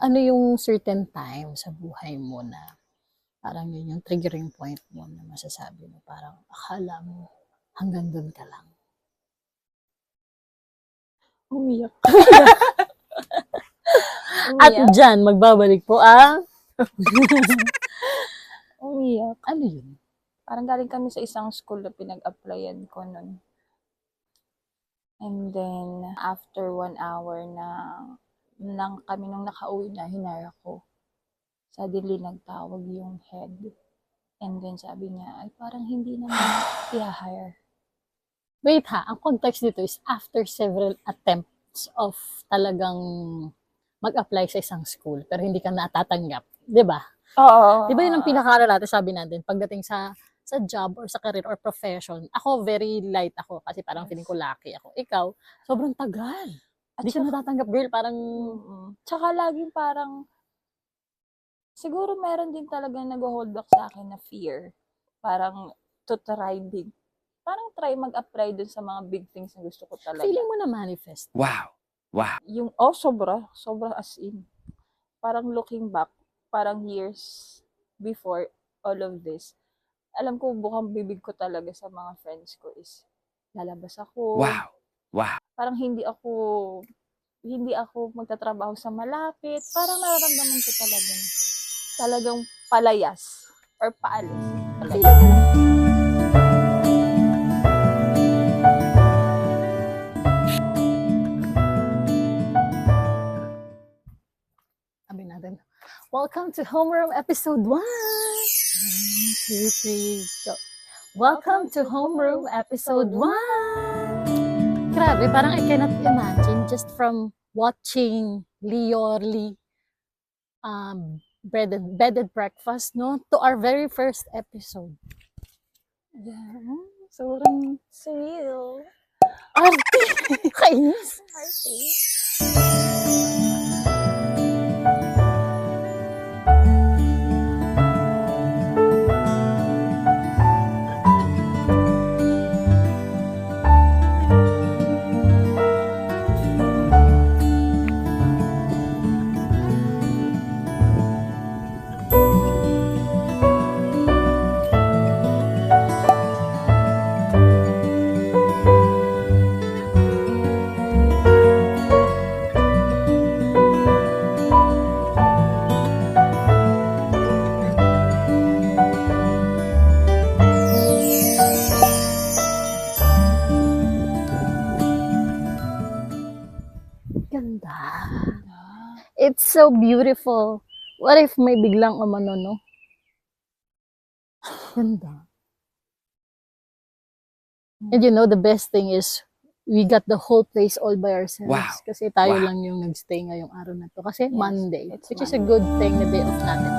ano yung certain time sa buhay mo na parang yun yung triggering point mo na masasabi mo parang akala mo hanggang doon ka lang? Umiyak. At dyan, magbabalik po ang Umiyak. ano yun? Parang galing kami sa isang school na pinag-applyan ko nun. And then, after 1 hour na lang kami nung nakauwi na, hinara ko. Suddenly, nagtawag yung head. And then, sabi niya, ay parang hindi naman i-hire. Wait ha, ang context dito is after several attempts of talagang mag-apply sa isang school pero hindi ka natatanggap, 'di ba? Oo. 'Di ba yun ang pinaka natin sabi natin pagdating sa job or sa career or profession. Ako very light ako kasi parang feeling ko lucky ako. Ikaw, sobrang tagal. Hindi ka natatanggap, girl, parang Tsaka laging parang siguro meron din talaga nag-hold back sa akin na fear. Parang to try big. Parang try mag-apply dun sa mga big things na gusto ko talaga. feeling mo na manifest. Wow. Wow. Yung, sobra as in. Parang looking back, parang years before all of this, alam ko bukang bibig ko talaga sa mga friends ko is lalabas ako. Wow. Wow. Parang hindi ako magtatrabaho sa malapit. Parang nararamdaman ko talagang palayas or paalis. Sabi natin, welcome to Homeroom episode 1. 1, 2, 3, go. Welcome to Homeroom episode 1. Grabe, parang I cannot imagine just from watching Liorly bedded breakfast, no, to our very first episode. Yeah. Sobrang surreal. Arte! Kainis! Arte. Ganda. It's so beautiful. What if may biglang umano, no? Ganda. And you know, the best thing is, we got the whole place all by ourselves. Wow. Kasi tayo Wow. lang yung nagstay ngayong araw na to. Kasi Yes, Monday. it's Which is a good thing na day off natin.